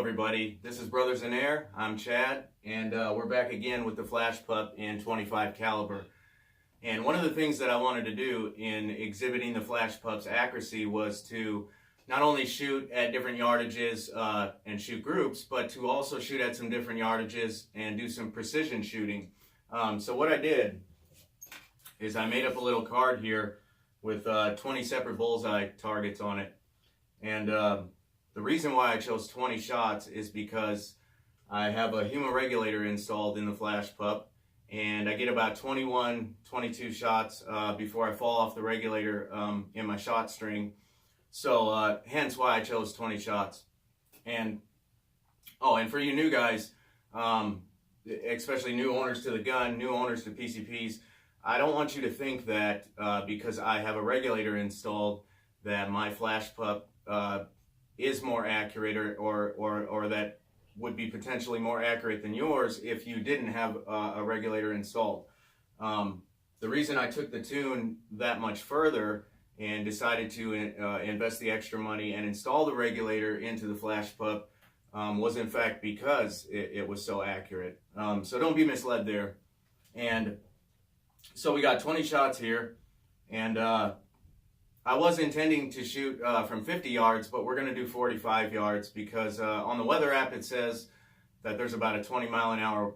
everybody, this is Brothers in Air. I'm Chad, and we're back again with the Flash Pup in 25 caliber. And one of the things that I wanted to do in exhibiting the Flash Pup's accuracy was to not only shoot at different yardages and shoot groups, but to also shoot at some different yardages and do some precision shooting. So what I did is I made up a little card here with 20 separate bullseye targets on it. And the reason why I chose 20 shots is because I have a human regulator installed in the Flash Pup, and I get about 21, 22 shots before I fall off the regulator in my shot string. So hence why I chose 20 shots. And for you new guys, especially new owners to the gun, new owners to PCPs, I don't want you to think that because I have a regulator installed that my Flash Pup is more accurate or that would be potentially more accurate than yours if you didn't have a regulator installed. The reason I took the tune that much further and decided to invest the extra money and install the regulator into the Flash Pup was in fact because it was so accurate. So don't be misled there. And so we got 20 shots here, and I was intending to shoot from 50 yards, but we're going to do 45 yards because on the weather app it says that there's about a 20-mile-an-hour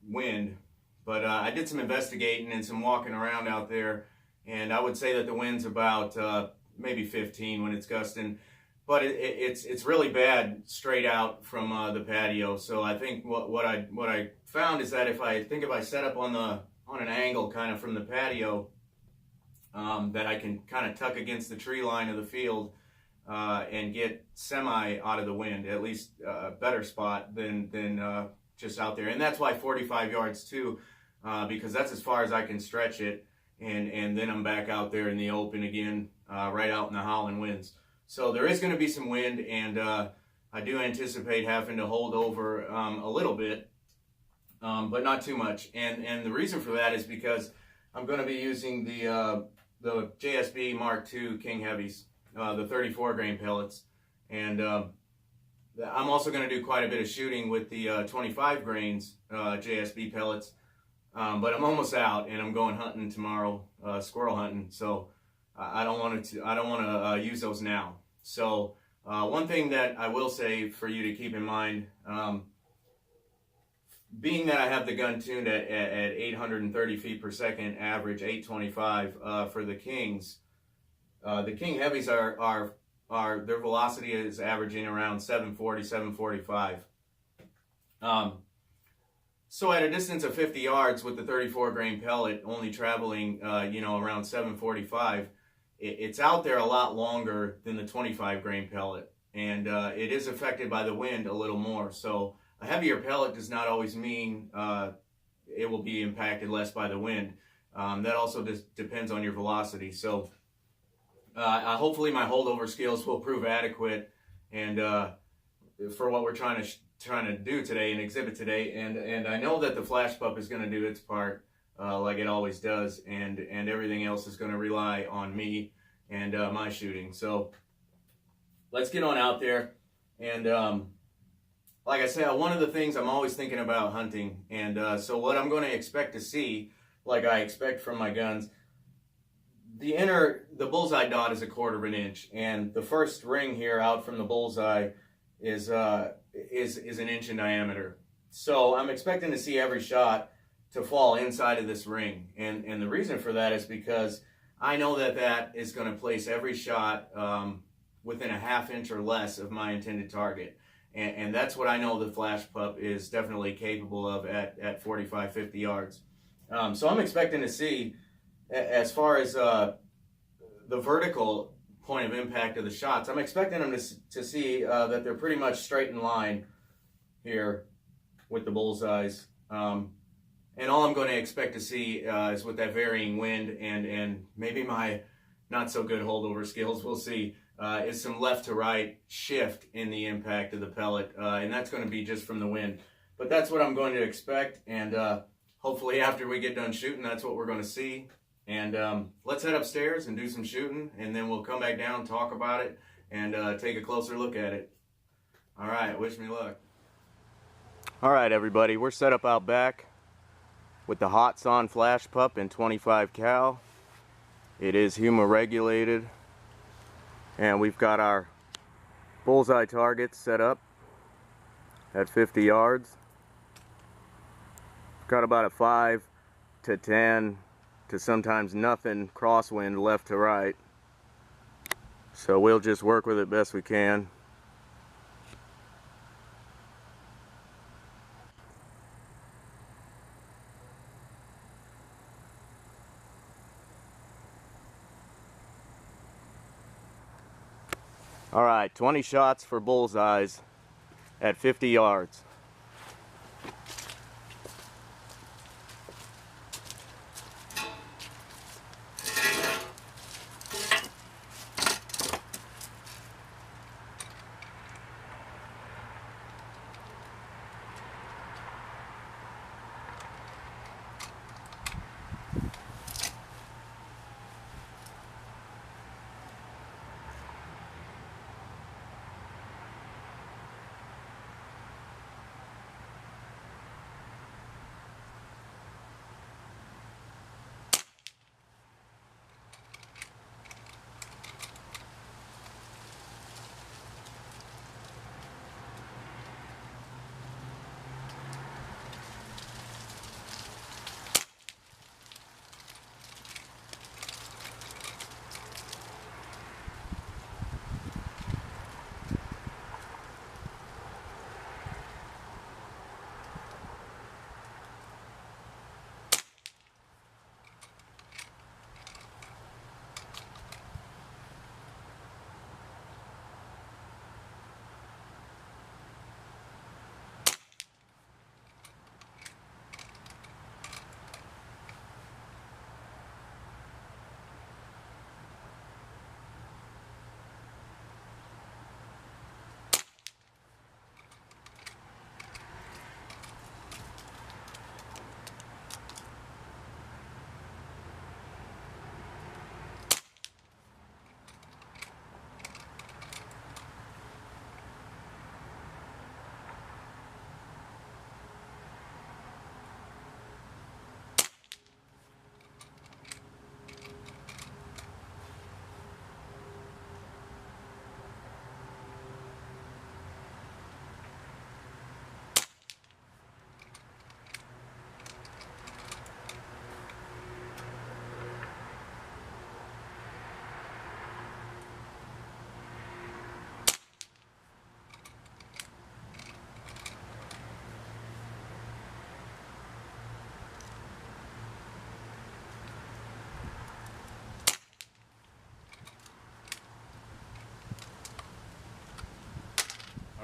wind. But I did some investigating and some walking around out there, and I would say that the wind's about maybe 15 when it's gusting. But it's really bad straight out from the patio. So I think what I found is that if I set up on an angle kind of from the patio, that I can kind of tuck against the tree line of the field and get semi out of the wind, at least a better spot than just out there. And that's why 45 yards too, because that's as far as I can stretch it, and then I'm back out there in the open again, right out in the howling winds. So there is going to be some wind, and I do anticipate having to hold over a little bit, but not too much. And the reason for that is because I'm going to be using the JSB Mark II King Heavies, the 34 grain pellets, and I'm also going to do quite a bit of shooting with the 25 grains JSB pellets, but I'm almost out, and I'm going hunting tomorrow, squirrel hunting. So I don't want to use those now. So one thing that I will say for you to keep in mind, being that I have the gun tuned at 830 feet per second, average 825 for the Kings, the King Heavies are their velocity is averaging around 740, 745. So at a distance of 50 yards with the 34 grain pellet only traveling, around 745, it's out there a lot longer than the 25 grain pellet, and it is affected by the wind a little more. So a heavier pellet does not always mean it will be impacted less by the wind. That also just depends on your velocity. So hopefully my holdover skills will prove adequate, and for what we're trying to do today and exhibit today. And I know that the Flash Pup is going to do its part like it always does, and everything else is going to rely on me and my shooting. So let's get on out there. And like I said, one of the things I'm always thinking about hunting, and so what I'm going to expect to see, like I expect from my guns, the bullseye dot is 1/4 inch, and the first ring here out from the bullseye is an inch in diameter. So I'm expecting to see every shot to fall inside of this ring, and the reason for that is because I know that is going to place every shot within a 1/2 inch or less of my intended target. And that's what I know the Flash Pup is definitely capable of at 45, 50 yards. So I'm expecting to see, as far as the vertical point of impact of the shots, I'm expecting them to see that they're pretty much straight in line here with the bullseyes. And all I'm going to expect to see is with that varying wind and maybe my not so good holdover skills, we'll see, is some left to right shift in the impact of the pellet, and that's going to be just from the wind. But that's what I'm going to expect, and hopefully after we get done shooting, that's what we're going to see. And let's head upstairs and do some shooting, and then we'll come back down, talk about it, and take a closer look at it. All right, wish me luck. All right, everybody, we're set up out back with the HATSAN FLASHPUP in 25 cal. It is humor regulated, and we've got our bullseye targets set up at 50 yards. Got about a 5 to 10 to sometimes nothing crosswind left to right. So we'll just work with it best we can. All right, 20 shots for bullseyes at 50 yards.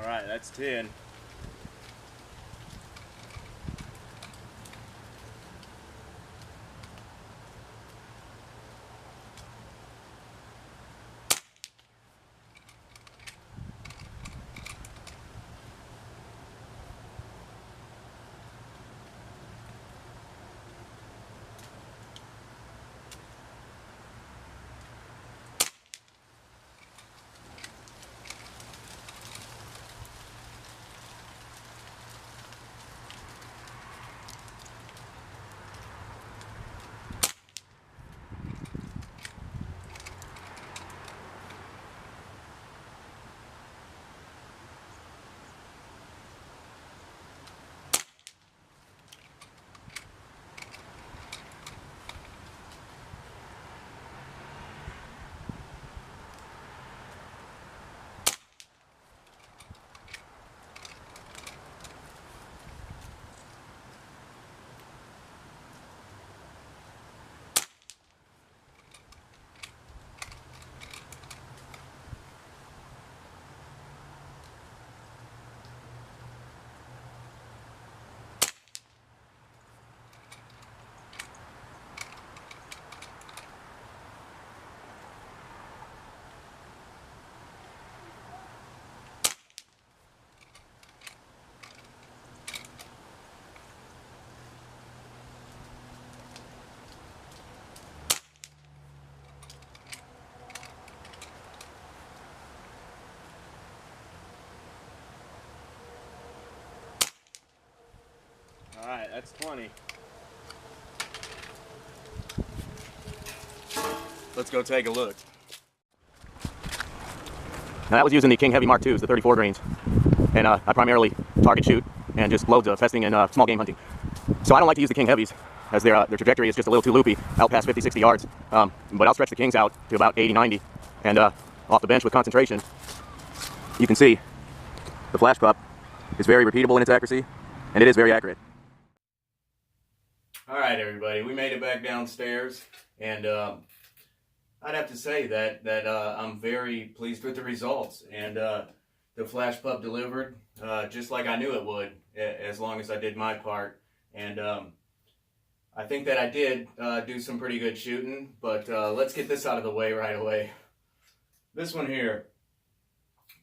All right, that's 10. right, that's 20. Let's go take a look. Now that was using the King Heavy Mark IIs, the 34 grains, and I primarily target shoot and just loads of testing and small game hunting. So I don't like to use the King Heavies as their trajectory is just a little too loopy out past 50, 60 yards. But I'll stretch the Kings out to about 80, 90, and off the bench with concentration, you can see the flash pup is very repeatable in its accuracy, and it is very accurate. All right, everybody, we made it back downstairs, and I'd have to say that I'm very pleased with the results, and the flash pup delivered just like I knew it would, as long as I did my part. And I think that I did do some pretty good shooting, but let's get this out of the way right away. This one here,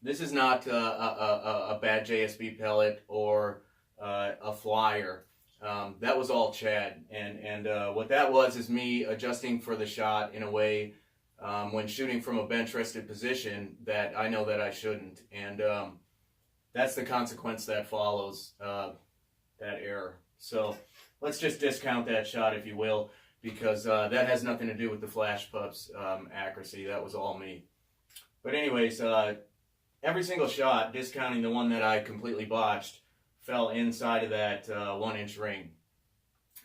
this is not a bad JSB pellet or a flyer. That was all Chad, and what that was is me adjusting for the shot in a way when shooting from a bench rested position that I know that I shouldn't, and that's the consequence that follows that error. So let's just discount that shot, if you will, because that has nothing to do with the flash pup's accuracy. That was all me. But anyways, every single shot, discounting the one that I completely botched, fell inside of that 1-inch ring.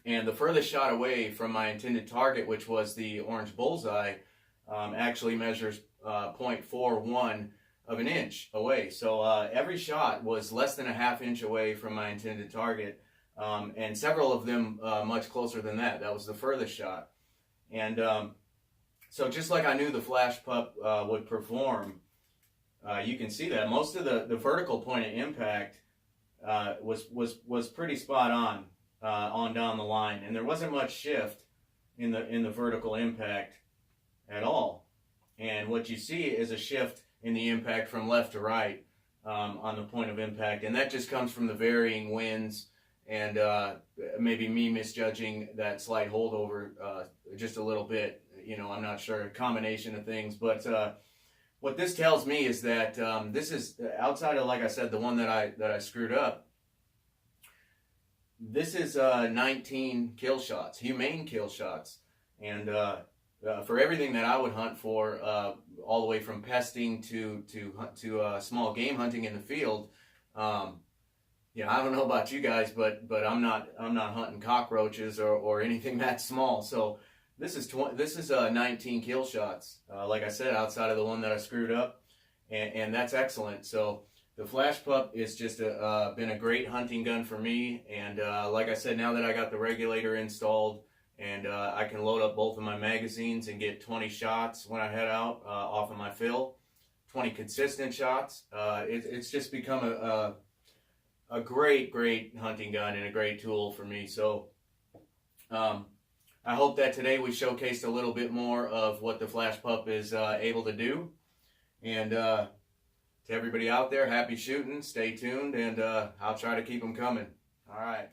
And the furthest shot away from my intended target, which was the orange bullseye, actually measures 0.41 of an inch away. So every shot was less than a ½ inch away from my intended target, and several of them much closer than that. That was the furthest shot. And so just like I knew the flash pup would perform, you can see that most of the vertical point of impact was pretty spot on down the line, and there wasn't much shift in the vertical impact at all. And what you see is a shift in the impact from left to right on the point of impact, and that just comes from the varying winds and maybe me misjudging that slight holdover just a little bit. You know, I'm not sure, a combination of things, but what this tells me is that this is outside of, like I said, the one that I screwed up. This is 19 kill shots, humane kill shots, and for everything that I would hunt for, all the way from pesting to small game hunting in the field. Yeah, I don't know about you guys, but I'm not hunting cockroaches or anything that small. So this is 19 kill shots, like I said, outside of the one that I screwed up, and that's excellent. So the flash pup is just been a great hunting gun for me, and like I said, now that I got the regulator installed, and I can load up both of my magazines and get 20 shots when I head out off of my fill, 20 consistent shots. It's just become a great hunting gun and a great tool for me. So I hope that today we showcased a little bit more of what the flash pup is able to do. And to everybody out there, happy shooting, stay tuned, and I'll try to keep them coming. All right.